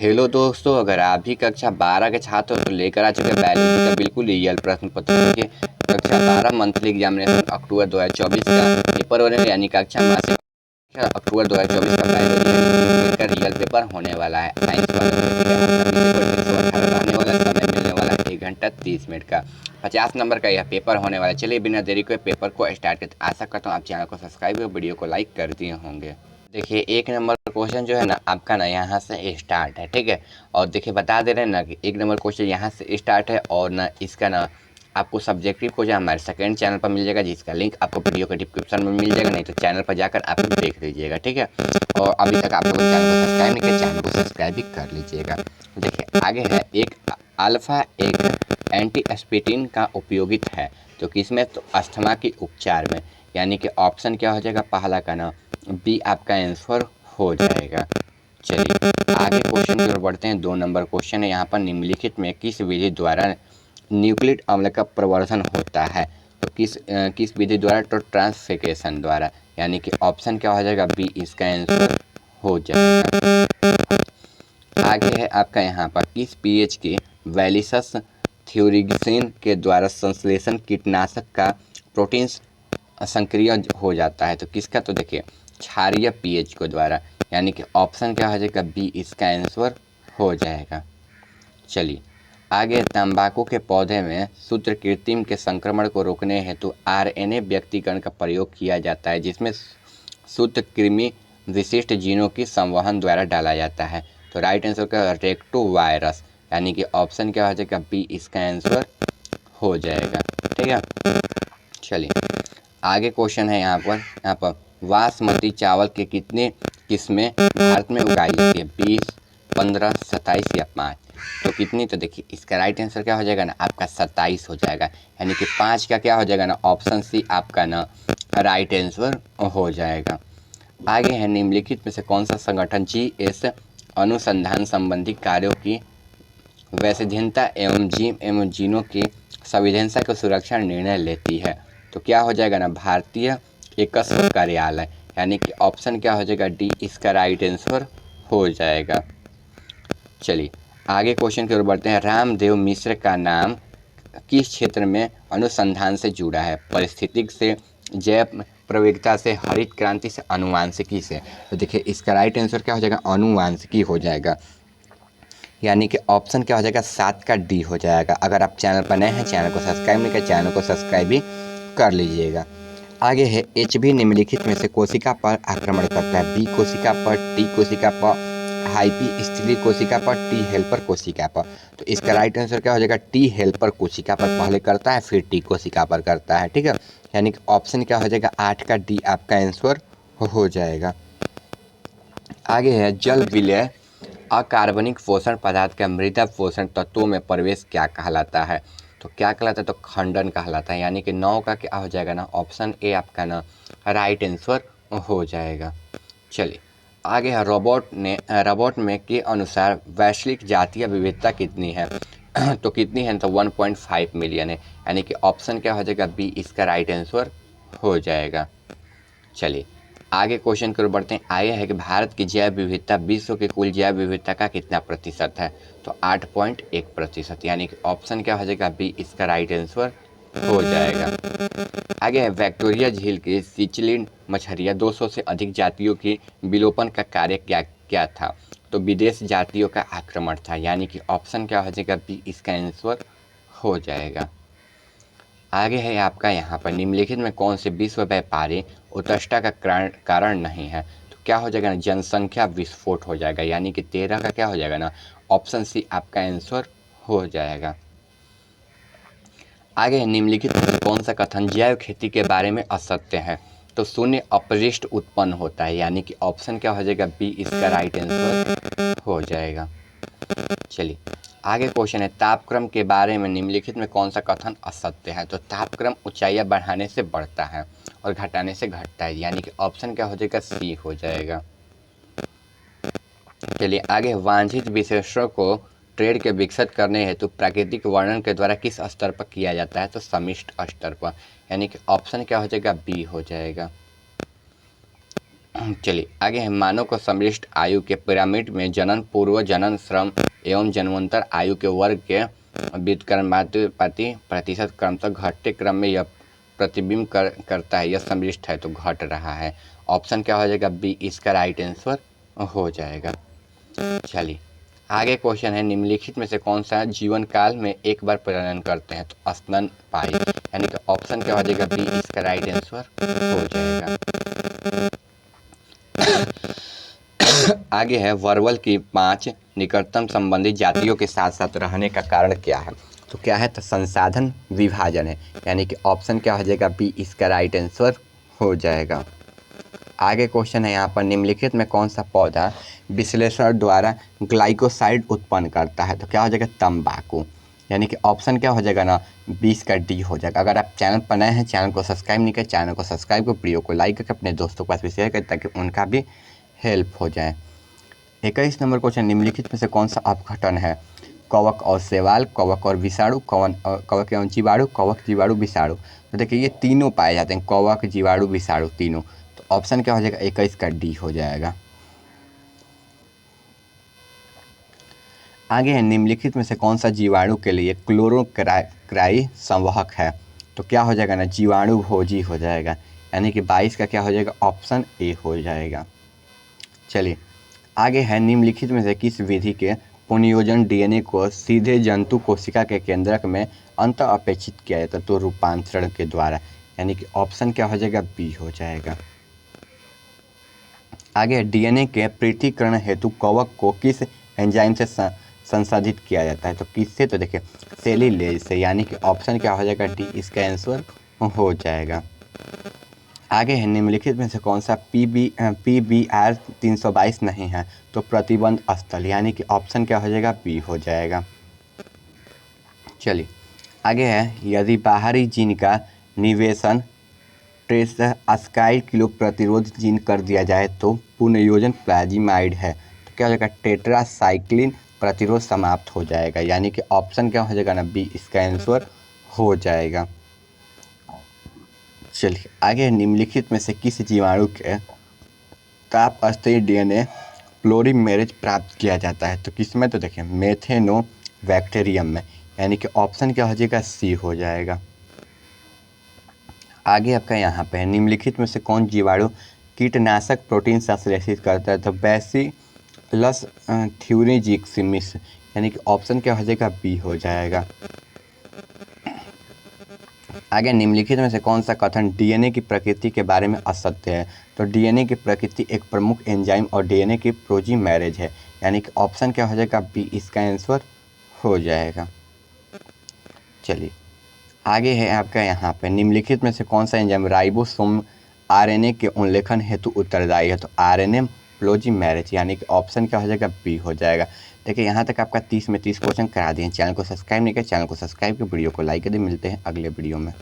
Hello दोस्तों, अगर आप भी कक्षा 12 के छात्र हो तो लेकर आ चुके हैं बायोलॉजी का बिल्कुल रियल प्रश्न पत्र। देखिए, कक्षा 12 मंथली एग्जामिनेशन अक्टूबर 2024 का पेपर होने यानी कक्षा मासिक अक्टूबर 2024 का बायोलॉजी का रियल पेपर होने वाला है। साइंस वाला रहने वाला, समय मिलने वाला 1 घंटा 30 मिनट का 50 नंबर का यह पेपर होने वाला है। चलिए बिना देरी के पेपर को स्टार्ट करते। आशा करता हूँ आप चैनल को सब्सक्राइब और वीडियो को लाइक कर दिए होंगे। देखिए, 1 नंबर क्वेश्चन जो है ना आपका ना यहाँ से स्टार्ट है, ठीक है। और देखिए बता दे रहे हैं ना कि 1 नंबर क्वेश्चन यहाँ से स्टार्ट है और ना इसका ना आपको सब्जेक्टिव क्वेश्चन हमारे सेकंड चैनल पर मिल जाएगा, जिसका लिंक आपको वीडियो के डिस्क्रिप्शन में मिल जाएगा, नहीं तो चैनल पर जाकर आप देख लीजिएगा, ठीक है। और अभी तक आप लोग चैनल को सब्सक्राइब नहीं किया, चैनल को सब्सक्राइब भी कर लीजिएगा। देखिए आगे है, एक अल्फा एक एंटी एस्पिरिन का उपयोगित है तो किसमें, तो अस्थमा के उपचार में। यानी कि ऑप्शन क्या हो जाएगा पहला का ना बी आपका आंसर हो जाएगा। चलिए आगे क्वेश्चन की ओर बढ़ते हैं। 2 नंबर क्वेश्चन है यहाँ पर, निम्नलिखित में किस विधि द्वारा न्यूक्लिक अम्ल का प्रवर्धन होता है, तो किस विधि द्वारा, तो ट्रांसफिकेशन द्वारा। यानी कि ऑप्शन क्या हो जाएगा बी इसका आंसर हो जाएगा। आगे है आपका यहाँ पर, किस पीएच के वैलिसस थ्योरिग्सिन के द्वारा संश्लेषण कीटनाशक का प्रोटीन संक्रिय हो जाता है, तो किसका, तो देखिए क्षारीय पीएच को द्वारा। यानी कि ऑप्शन क्या हो जाएगा बी इसका आंसर हो जाएगा। चलिए आगे, तंबाकू के पौधे में सूत्रकृत्रिम के संक्रमण को रोकने हेतु आरएनए व्यक्तीकरण का प्रयोग किया जाता है, जिसमें सूत्रकृमि विशिष्ट जीनों की संवहन द्वारा डाला जाता है। तो राइट आंसर का रेक्टो वायरस। यानी कि ऑप्शन क्या हो जाएगा बी इसका आंसर हो जाएगा, ठीक है। चलिए आगे क्वेश्चन है यहाँ पर बासमती चावल के कितने किस्में भारत में उगाई जाती है, 20, 15, 27 या 5। तो कितनी, तो देखिए इसका राइट आंसर क्या हो जाएगा ना आपका 27 हो जाएगा। यानी कि 5 का क्या हो जाएगा ना ऑप्शन सी आपका ना राइट आंसर हो जाएगा। आगे है, निम्नलिखित में से कौन सा संगठन जीएस अनुसंधान संबंधी कार्यों की वैश्विकता एवं जीव एवं जीनों की संवेदनशीलता को सुरक्षा निर्णय लेती है, तो क्या हो जाएगा ना भारतीय एकस्व कार्यालय। यानी कि ऑप्शन क्या हो जाएगा डी इसका राइट आंसर हो जाएगा। चलिए आगे क्वेश्चन की ओर बढ़ते हैं। रामदेव मिश्र का नाम किस क्षेत्र में अनुसंधान से जुड़ा है, पारिस्थितिक से, जैव प्रविधता से, हरित क्रांति से, अनुवांशिकी से। तो देखिए इसका राइट आंसर क्या हो जाएगा अनुवांशिकी हो जाएगा। यानी कि ऑप्शन क्या हो जाएगा 7 का डी हो जाएगा। अगर आप चैनल पर नए हैं, चैनल को सब्सक्राइब नहीं किया, चैनल को सब्सक्राइब भी कर लीजिएगा। आगे है, एचबी निम्नलिखित में से कोशिका पर आक्रमण करता है, बी कोशिका पर, टी कोशिका पर, हाइपी स्थिली कोशिका पर, टी हेल्पर कोशिका पर। तो इसका राइट आंसर क्या हो जाएगा टी हेल्पर कोशिका पर पहले करता है, फिर टी कोशिका पर करता है, ठीक है। यानी कि ऑप्शन क्या हो जाएगा 8 का डी आपका आंसर हो जाएगा। आगे है, जल विलय अकार्बनिक पोषण पदार्थ के मृदा पोषण तत्वों में प्रवेश क्या कहलाता है, तो क्या कहलाता है, तो खंडन कहलाता है। यानी कि 9 का क्या हो जाएगा ना ऑप्शन ए आपका ना राइट आंसर हो जाएगा। चलिए आगे है, रोबोट में के अनुसार वैश्विक जातीय विविधता कितनी है तो कितनी है, तो 1.5 मिलियन है। यानी कि ऑप्शन क्या हो जाएगा बी इसका राइट आंसर हो जाएगा। चलिए आगे क्वेश्चन की ओर बढ़ते हैं। आया है कि भारत की जैव विविधता विश्व की कुल जैव विविधता का कितना प्रतिशत है, तो 8.1%। यानी कि ऑप्शन क्या हो जाएगा बी इसका राइट आंसर हो जाएगा। आगे है, विक्टोरिया झील की सिचिलिन मछलियाँ 200 से अधिक जातियों की विलोपन का कार्य क्या क्या था, तो विदेश जातियों का आक्रमण था। यानी कि ऑप्शन क्या हो जाएगा बी इसका आंसर हो जाएगा। आगे है आपका यहाँ पर, निम्नलिखित में कौन से विश्व व्यापारी उत्कृष्टता का कारण नहीं है, तो क्या हो जाएगा ना जनसंख्या विस्फोट हो जाएगा। यानी कि 13 का क्या हो जाएगा ना ऑप्शन सी आपका आंसर हो जाएगा। आगे है, निम्नलिखित में कौन सा कथन जैव खेती के बारे में असत्य है, तो शून्य अपशिष्ट उत्पन्न होता है। यानी कि ऑप्शन क्या हो जाएगा बी इसका राइट आंसर हो जाएगा। चलिए आगे क्वेश्चन है, तापक्रम के बारे में निम्नलिखित में कौन सा कथन असत्य है, तो तापक्रम ऊंचाइयां बढ़ाने से बढ़ता है और घटाने से घटता है। यानी कि ऑप्शन क्या हो जाएगा सी हो जाएगा। चलिए आगे, वांछित विशेषणों को ट्रेड के विकसित करने हेतु प्राकृतिक वर्णन के द्वारा किस स्तर पर किया जाता है, तो समिष्ट स्तर पर। यानी कि ऑप्शन क्या हो जाएगा बी हो जाएगा। चलिए आगे है, मानव को समृष्ट आयु के पिरामिड में जनन, पूर्व जनन, श्रम एवं जन्मोत्तर आयु के वर्ग के व्युत्क्रमानुपाती प्रतिशत क्रमशः घटते क्रम में यह प्रतिबिंब करता है। यह समृष्ट है तो घट रहा है। ऑप्शन क्या हो जाएगा? बी इसका राइट आंसर हो जाएगा। चलिए आगे क्वेश्चन है, निम्नलिखित में से कौन सा जीवन काल में एक बार प्रजनन करते हैं? तो स्तनपायी, यानी कि ऑप्शन क्या हो जाएगा? बी इसका राइट आंसर हो जाएगा। आगे है, वर्वल की 5 निकटतम संबंधित जातियों के साथ साथ रहने का कारण क्या है? तो क्या है? तो संसाधन विभाजन है, यानी कि ऑप्शन क्या हो जाएगा? बी इसका राइट आंसर हो जाएगा। आगे क्वेश्चन है यहाँ पर, निम्नलिखित में कौन सा पौधा विश्लेषण द्वारा ग्लाइकोसाइड उत्पन्न करता है? तो क्या हो जाएगा? तंबाकू, यानी कि ऑप्शन क्या हो जाएगा ना? 20 का डी हो जाएगा। अगर आप चैनल पर नए हैं, चैनल को सब्सक्राइब नहीं करें, चैनल को सब्सक्राइब कर, वीडियो को लाइक करके अपने दोस्तों के पास भी शेयर करें ताकि उनका भी हेल्प हो जाए। 21 नंबर क्वेश्चन, निम्नलिखित में से कौन सा अपघटन है? कवक और शैवाल, कवक और विषाणु, कवक एवं जीवाणु, कवक जीवाणु विषाणु। तो देखिए ये तीनों पाए जाते हैं, कवक जीवाणु विषाणु तीनों। तो ऑप्शन क्या हो जाएगा? 21 का डी हो जाएगा। आगे है, निम्नलिखित में से कौन सा जीवाणु के लिए क्लोरोक्राई संवाहक है? तो क्या हो जाएगा ना? जीवाणु भोजी हो जाएगा, यानी कि 22 का क्या हो जाएगा? ऑप्शन ए हो जाएगा। चलिए आगे है, निम्नलिखित में से किस विधि के पुनर्योजन डीएनए को सीधे जंतु कोशिका के केंद्रक में अंत अपेक्षित किया जाता है? तो रूपांतरण के द्वारा, यानी कि ऑप्शन क्या हो जाएगा? बी हो जाएगा। आगे, डीएनए के पृथक्करण हेतु कवक को किस एंजाइम से संसाधित किया जाता है? तो किससे? तो देखिए सेल्यूलेज से, यानी कि ऑप्शन क्या हो जाएगा? डी इसका आंसर हो जाएगा। आगे है, निम्नलिखित में से कौन सा PBR 322 नहीं है? तो प्रतिबंध स्थल, यानी कि ऑप्शन क्या हो जाएगा? बी हो जाएगा। चलिए आगे है, यदि बाहरी जीन का निवेशन ट्रेसस्काइड किलो प्रतिरोध जीन कर दिया जाए तो पुनर्योजन प्लाजिमाइड है। तो क्या हो जाएगा? टेट्रासाइक्लिन प्रतिरोध समाप्त हो जाएगा, यानी कि ऑप्शन क्या हो जाएगा ना? बी इसका आंसर हो जाएगा। चलिए आगे, निम्नलिखित में से किस जीवाणु के ताप स्तरीय डीएनए प्लोरीमेरेज प्राप्त किया जाता है? तो किसमें? तो देखिए मेथेनोबैक्टीरियम में, यानी कि ऑप्शन क्या हो जाएगा? सी हो जाएगा। आगे आपका यहाँ पे है, निम्नलिखित में से कौन जीवाणु कीटनाशक प्रोटीन संश्लेषित करता है? तो बैसिलस थ्यूरिजिक्सिमिस, यानी कि ऑप्शन क्या हो जाएगा? बी हो जाएगा। आगे, निम्नलिखित में से कौन सा कथन डीएनए की प्रकृति के बारे में असत्य है? तो डीएनए की प्रकृति एक प्रमुख एंजाइम और डीएनए की प्रोटीमेरेज है, यानी कि ऑप्शन क्या हो जाएगा? बी इसका आंसर हो जाएगा। चलिए आगे है आपका यहाँ पे, निम्नलिखित में से कौन सा एंजाइम राइबोसोम आरएनए के उल्लेखन हेतु उत्तरदायी है? तो आरएनए प्लोजीमेरेज, यानी कि ऑप्शन क्या हो जाएगा? बी हो जाएगा। देखिए यहाँ तक आपका 30 में 30 क्वेश्चन करा दिए। चैनल को सब्सक्राइब नहीं किया, चैनल को सब्सक्राइब कर, वीडियो को लाइक कर दे। मिलते हैं अगले वीडियो में।